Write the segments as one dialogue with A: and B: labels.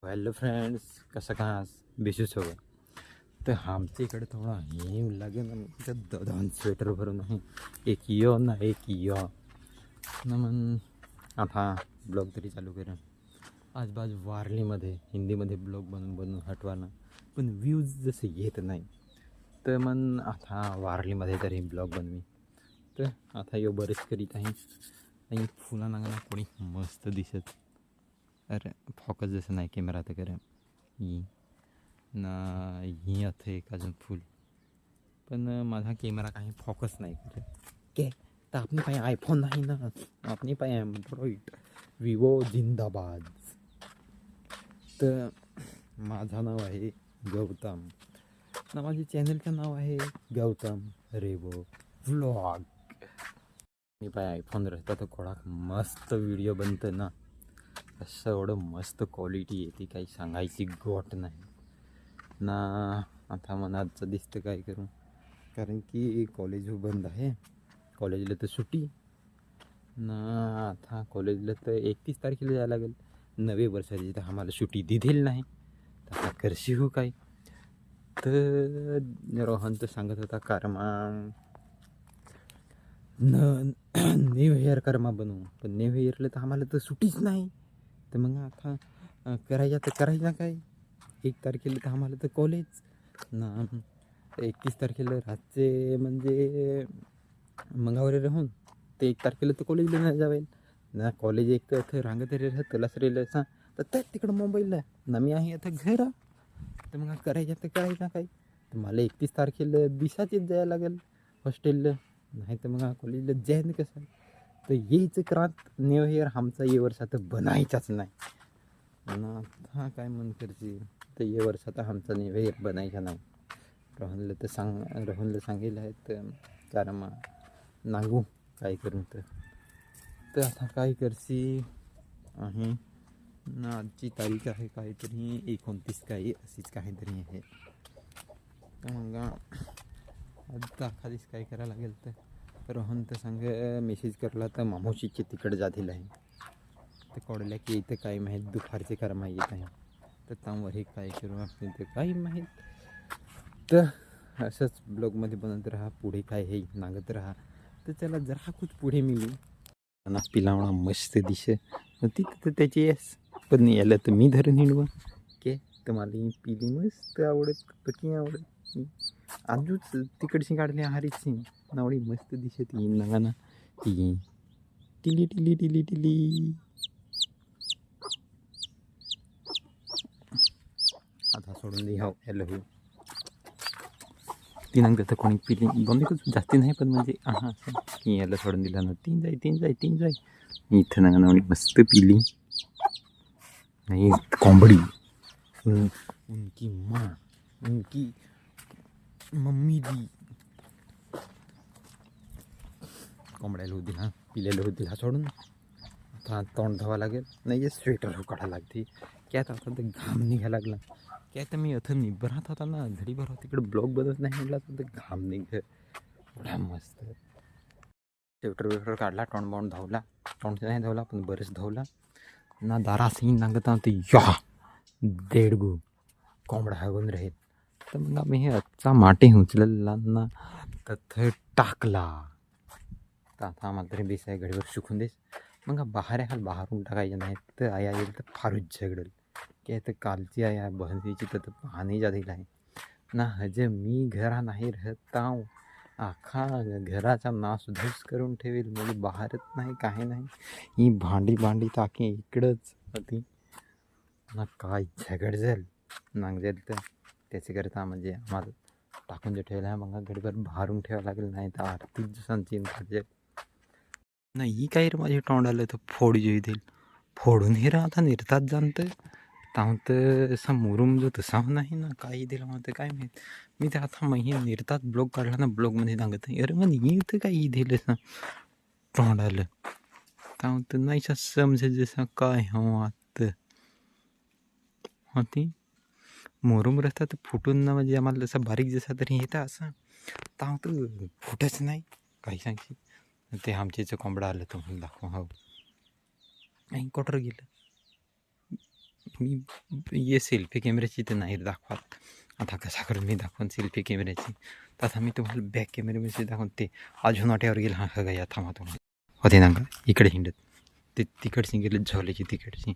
A: Hello friends, कसं का बेसू सगळं तर आमच्या इकडे थोडा हे लागेल ना दोन स्वेटर भरून आहे. एक यो ना एक यो ना मग आता ब्लॉग तरी चालू करेन. आजबाज वारलीमध्ये हिंदीमध्ये ब्लॉग बनवून बनवून हटवाना पण व्ह्यूज जसे येत नाही तर मग आता वारलीमध्ये तरी ब्लॉग बनवी तर आता यो बरेच करीत आहे. आणि फुला नांगना कोणी मस्त दिसत. अरे फोकस जसं नाही कॅमेरा तर करा ही ना ही आता एक अजून फुल पण माझा कॅमेरा काही फोकस नाही करत के तर आपली पाय आयफोन नाही ना, आपली पाय अँड्रॉइड विवो जिंदाबाद. तर माझं नाव आहे गौतम ना, माझ्या चॅनलचं नाव आहे गौतम रेवो व्लॉग. मी पाय आयफोन राहता तर थोडा मस्त व्हिडिओ बनतं ना, असं एवढं मस्त क्वालिटी येते काही सांगायची गोट नाही ना. आता मनाचं दिसतं काय करू, कारण की कॉलेज बंद आहे. कॉलेजला तर सुट्टी ना, आता कॉलेजला तर 31 तारखेला जायला लागेल. नवे वर्षाची तर आम्हाला सुट्टी दिलेली नाही, तर आता करशी हो काय. तर रोहन तर सांगत होता कारमा न्यू इयर करमा बनवू, पण न्यू इयरला तर आम्हाला तर सुट्टीच नाही. तर मग आता करायचं काय. 1 तारखेला तर आम्हाला तर कॉलेज ना, 31 तारखेला रातचे म्हणजे मंगावरे राहून ते 1 तारखेला तर कॉलेजला नाही जावेल ना. कॉलेज एक तर रांगत राहत तलास रेल सांग तर त्या तिकडं मुंबईला ना, मी आहे आता घरा. तर मग करायचं काय. तर मला 31 तारखेला दिवसाचीच जायला लागेल हॉस्टेलला, नाही तर मग कॉलेजला जाईन कसं. तर येईचं क्रांत न्यू इयर आमचा ये वर्ष आता बनायचाच नाही ना. हा काय मन करते तर ये वर्ष आता आमचा न्यू इयर बनायचा नाही. रोहनला सांगितलं आहे तर कारण मग नांगू काय करून तर आता काय करशी आहे ना. आजची तारीख आहे काहीतरी 29 काही अशीच काहीतरी आहे. तर मग आता खालीच काय करायला लागेल. तर रोहन तर सांग मेसेज करला तर मामोशीचे तिकडे जातील आहे. तर कळलं की इथं काही माहीत दुपारचे करमा येत आहे. तर त्यावर हे काय करू आपण तर काही माहीत. तर असंच ब्लॉगमध्ये बनत राहा, पुढे काय हे नागत राहा. तर त्याला जरा कुछ पुढे मिळू ना पिलावणा मस्त दिशे तिथं तर त्याची येस, पण याला तर मी धरून हिंडवा के. तर मला ही पिली मस्त आवडत पकी आवडत. आजूच तिकडची काढली हारीची नावडी मस्त दिसत येईन ना ती टिली टिली टिली टिली. आता सोडून दे हो हॅलो हो ती नंतर तर कोणी पिली दोन्ही जास्ती नाही, पण म्हणजे हां असं की याला सोडून दिला ना. तीन जाय इथं ना नावडी मस्त पिली नाही कोंबडी. उनकी माँ उनकी मम्मी दी कोंबड्याला होती हा पिलेलं होती हा सोडून. आता तोंड धावा लागेल नाही, स्वेटर हो काढा लागते क्या. आता तर घाम निघायला लागला क्या. तर मी अथं निभरात होता ना धडीभर तिकडे ब्लॉग बनत नाही म्हटलं तर घाम निघ एवढा मस्त. स्वेटर काढला, तोंड बाउंड धावला, तोंड नाही धावला पण बरेच धावला ना. दारासी नांगता ते या देडगू कोंबडा हागून राहील. तर मग आम्ही हे आजचा माटे उचलला ना तर टाकला. तर आता आम्हाला तरी बेस आहे घडीवर सुकून देस. मग बाहेरून टाकायचं नाही तर आया येईल तर फारच झगडल की. तर कालची आया बहनची तर पाहणी जातील आहे ना. हजे मी घरा नाही राहता आखा घराचा नासधूस करून ठेवेल. म्हणजे बाहेरच नाही काही नाही. ही भांडी टाकी इकडंच होती ना. काय झगड झाल नांग जाईल तर त्याच्याकरता म्हणजे आम्हाला टाकून जे ठेवलं आहे मग घडीभर बाहेरून ठेवावं लागेल, नाही तर आर्थिक दिवसांची नाही काय रे माझे तोंड आलं तर फोड जे देईल फोडून हे राहता निर्तात जाणतं ताव तर असा मुरुम जो तसा नाही ना. काही दिला म्हणतं काय माहीत. मी तर आता मग निर्तात ब्लॉग काढला ना, ब्लॉगमध्ये सांगत नाही अरे मग ही तर काही दिलं ना तोंड आलं ताव तर नाही समजे जसं काय हो आत होती मोरूम रस्ता तर फुटून ना. म्हणजे आम्हाला जसं बारीक जसा तरी येतं असं ताव तर फुटच नाही. काही सांगशी ते आमच्या इथं कोंबडा आलं तर म्हणून दाखवा हो नाही कोटर गेलं मी ये सेल्फी कॅमेऱ्याची तर नाही दाखवत. आता कसा करून मी दाखवून सेल्फी कॅमेऱ्याची, तर आता मी तुम्हाला बॅक कॅमेऱ्यामध्ये दाखवून ते अजून वाट्यावर गेलं. हा का या थांबा तुम्हाला होते ना का इकडे हिंडत ते तिकडची गेलं झोल्याची तिकडची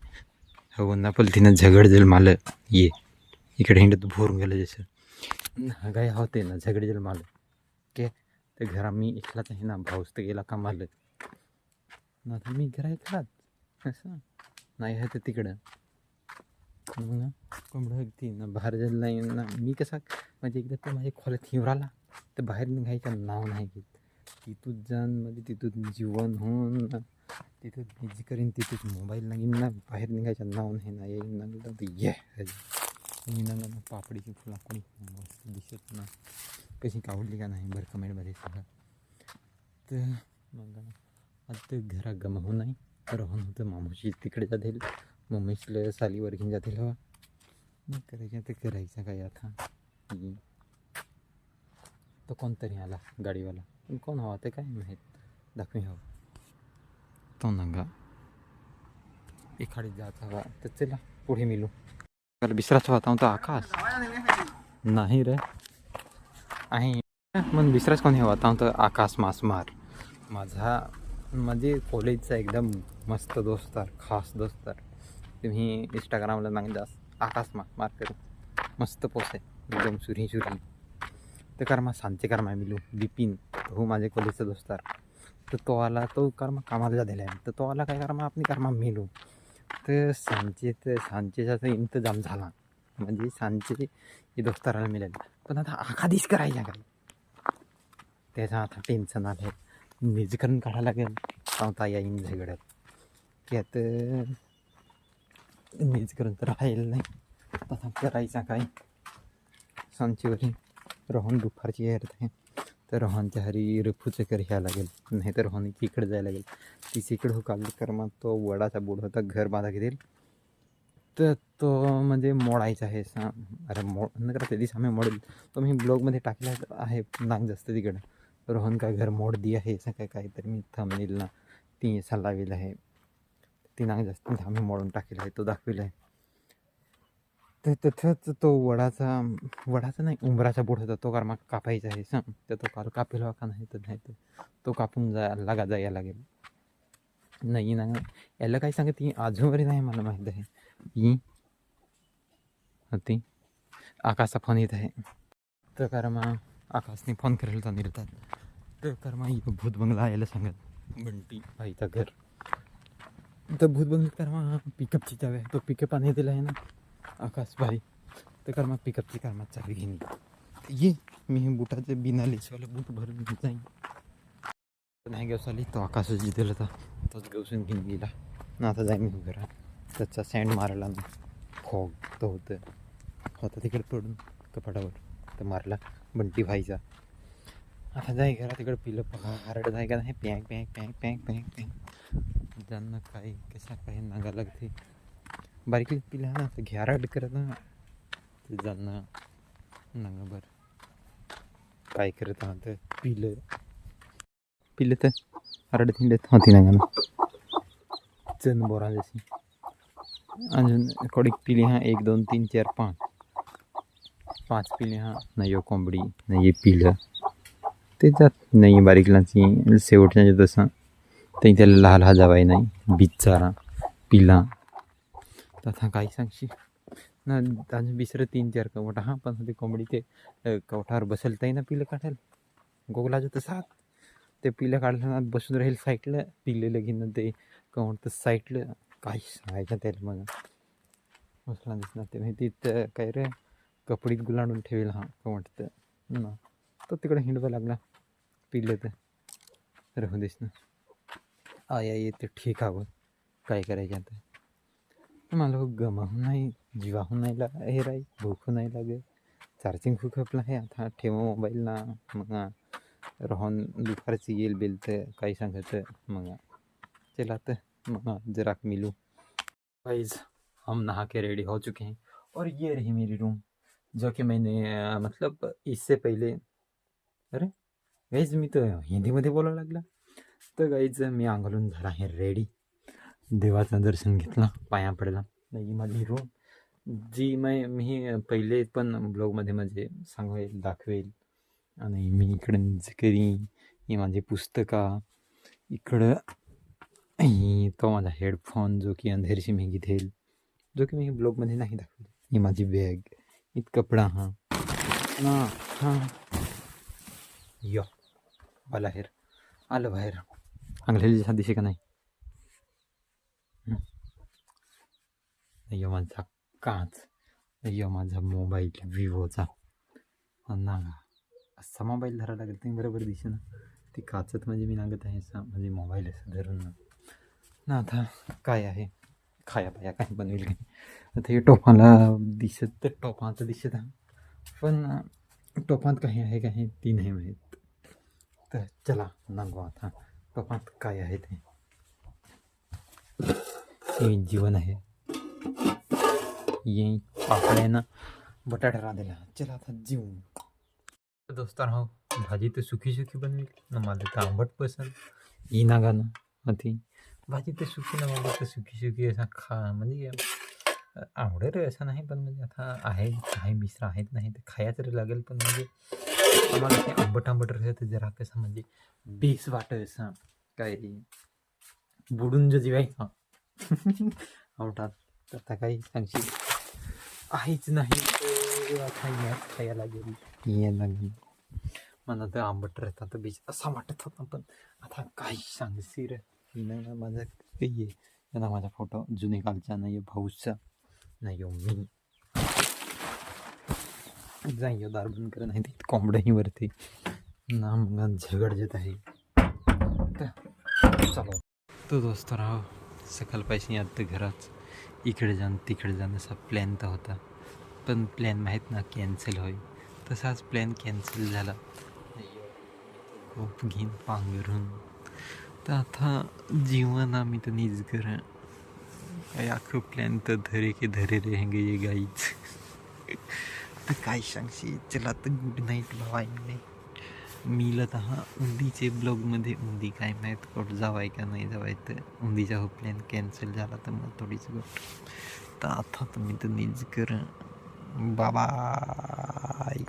A: हो ना पलतीनं झगड जल माल ये इकडे हिंडत भोरून गेलं जसं गाय होते ना झगड जल माल के ते घरा मी एकलाच आहे ना भाऊस तर गेला का माल ना आता मी घरा एकलाच असं नाही आहे तर तिकडं मग कोंबडं अगदी ना बाहेर जायला नाही ना मी कसा म्हणजे एकदा तर माझ्या खोल्यात हिवराला तर बाहेर निघायचं नाव नाही घेत. तिथून जाण म्हणजे तिथून जीवन होऊन तिथून बिजी करीन तिथून मोबाईल लागेन ना बाहेर निघायचं नाव नाही ना येईन ना ये मी ना पापडीची फुला कोणी मस्त दिसत ना कशी आवडली का नाही बरं कमेंटमध्ये सांगा. तर मग आता घरा गमवू नाही राहून होतं मामाशी तिकडे जातील मम्मीशीला सालीवर घेऊन जातील हवा मग करायचं तर करायचं काय आता. तो कोणतरी आला गाडीवाला पण कोण हवा ते काय माहीत दाखवी हवा तो नंगा एखादी जात हवा तर चला पुढे मिळू. मला विसराच होता होता आकाश नाही रे आहे मग विसराच कोणी होता होता आकाश मासमार माझा म्हणजे कॉलेजचा एकदम मस्त दोस्तार खास दोस्तार. तुम्ही इंस्टाग्रामला नांगदास आकाश मासमार करू मस्त पोस्ट आहे एकदम सुरी सुरी. तर कर्मा सांचे कर्मा मिलू बिपिन हो माझे कॉलेजचा दोस्तार तर तो आला तो कर्मा कामाला झालेला आहे तर तो आला काय कर्मा आपली कर्मा मिलू तर सांचेचा इंतजाम झाला म्हणजे सांचे हे दोस्ताराला मिळेल पण आता आखादीच करायला काय त्याचा आता टेन्शन आलं आहे म्युझिकन काढायला लागेल सांगता येईन झगड्यात त्यात म्युझिकन तर राहील नाही आता करायचा काय सांचेवरी रोहन दुपारची येत आहे तर रोहनच्या हरी रफूचं कर घ्यायला लागेल नाही तर रोहन इकडे जायला लागेल तिकडं हो काल कर मग तो वडाचा बुड होता घर बांधा घेतील तर तो म्हणजे मोडायचा आहे अरे न करा दिवस आम्ही मोडेल तो मी ब्लॉगमध्ये टाकला आहे नाग जास्त तिकडं रोहन काय घर मोड दी आहे असं काहीतरी मी थंबनेल ना ती लावेल आहे ती नाग जास्त आम्ही मोडून टाकेल आहे तो दाखवेल आहे. तर तिथंच तो वडाचा नाही उंबराचा बुड होता तो कार मग कापायचा आहे सांग तर तो काल कापेल का नाही तर नाही तर तो कापून जायला लागेल नाही ना याला काय सांगत ती अजूनवरी नाही मला माहीत आहे ही होती आकाशचा फोन येत आहे तर कार मग आकाशने फोन करायला जाणार येतात तर कार मग भूत बंगला यायला सांगत बंटी आईचा घर तर भूत बंगल्यात कार मग पिकअपची चावी आहे तो पिकअप आणि दिला आहे ना आकाश भाई तर कर मग पिकअपची कार चावी घेईन ये मी बुटाचे बिना लेसवाला बूट भरून जाईन नाही गवसाली तो आकाशच दिला होता तोच गवसून घेऊन गेला ना आता जाईन मी घरा त्याचा सँड मारला ना फॉग तो होता तिकडे पडून कपाटावर तर मारला बंटी भाईचा आता जाय घरा तिकडे पिलं हरड जाय का नाही pack pack pack pack pack pack ज्यांना काही कशा काही नागा लागते बारीक पिला ना तर घ्याराड करत ना ते ज्यांना नागा बरं काय करत तर पिलं तर हरड थिंडत होती नागाना चन बोरा जशी अजून कडीक पिली हाँ 1 2 3 4 5 पिले हाँ नाही कोंबडी नाही पिलं त्याच्यात नाही बारीकलाची शेवटच्या तसं ते त्याला लहान हा जावाय नाही बिचारा पिला तथा काही सांगशी ना अजून बिसरं 3 4 कवटा हां पण ते कोंबडी ते कवठावर बसलताही ना पिलं काढाल गोगलाचं तसा ते पिलं काढलं बसून राहील साईडला पिलेलं घेणं ते कवट साईडला काही सांगायचं त्याला मग बसला दिसणार ते माहिती तर काय रे कपडीत गुलाडून ठेवेल हा कवटतं ना तो तिकडे हिंडवा लागला पिलं तर राहू देस ना आया येते ठीक हवं काय करायचं आता मला गमाहून नाही जीवाहून नाही हे राही भूक नाही लागे चार्जिंग खूप खपलं आहे आता ठेवा मोबाईल ना मग रोहन दुपारची येईल बिल तर काही सांगायचं मग चला तर मग जरा मिलूँ गाइस हम नहा के रेडी हो चुके हैं और ये रही मेरी रूम जो कि मैंने मतलब इससे पहले अरे गाइस मी तर हिंदीमध्ये बोलायला लागला तर गाइस मी आंघोळून झाला आहे रेडी देवाचं दर्शन घेतलं पाया पडला नाही माझी रूम जी मी पहिले पण ब्लॉगमध्ये म्हणजे सांगेल दाखवेल. आणि मी इकडं करीन ही माझी पुस्तकं, इकडं ही तो माझा हेडफोन जो की अंधेरशी मी घेईल, जो की मी ब्लॉगमध्ये नाही दाखवला. ही माझी बॅग, इत कपडा हां ना हां यो बाहेर आलं बाहेर अंगलेली दिसे का नाही. यो माझा काच, यो माझा मोबाईल विवोचा ना. असा मोबाईल धरावा लागेल ते बरोबर दिसे ना. ती काचत म्हणजे मी नागत आहे असा म्हणजे मोबाईल असं धरून ना. आता काय आहे खाया पाया काय बनवेल काही. आता हे टोपाला दिसत तर टोपाचं दिसत आहे, पण टोपात काही आहे काही ती नाही माहीत. तर चला नागो आता टोपात काय आहे ते. हे जीवन आहे, ये पापड्यानं बटाटा रांधला. चला आता जीवन. दोस्तांनो भाजी तर सुकी सुकी बनवी ना, मला तर आंबट पसंत ही ना गाणं होती. भाजी तर सुकी ना, मला तर सुकी सुकी असा म्हणजे आवडेल असं नाही, पण म्हणजे आता आहे काही मिश्र आहेत नाही तर खाया तरी लागेल. पण म्हणजे आम्हाला ते आंबट आंबट राहतं जरा कसं म्हणजे बेस वाटत असं काय बुडून जो जेवायचा आवडतात. तर आता काही सांगशील आहेच नाही तर खायला लागेल ये लागेल. मला तर आंबट राहतात तर बीच असा वाटत होता, पण आता काही सांगशील ना. माझा काही आहे ना, माझा फोटो जुने कालचा नाही भाऊचा नाही मी जाई दार बंद कर नाही ते कोंबड्याही वरती ना मग झगड जेत आहे. चलो तो दोस्त राहो सकाळ पैसे आता घरात इकडे जाण तिकडे जाणं असा प्लॅन तर होता, पण प्लॅन माहीत ना कॅन्सल होईल. तसाच प्लॅन कॅन्सल झाला. खूप घेईन पांघरून तर आता जीवन आम्ही तर नीज कर अख्खं प्लॅन तर धरे के धरे रहेंगे ये गाईच. तर काय सांगशी. चला तर गुड नाईट बाय. मीला तर हा उंदीचे ब्लॉगमध्ये उंदी काय माहीत कुठं जावाय का नाही जावाय, तर उंदीचा हो प्लॅन कॅन्सल झाला तर मग थोडीच गोष्ट. तर आता तुम्ही तर नीज कर बाबाय.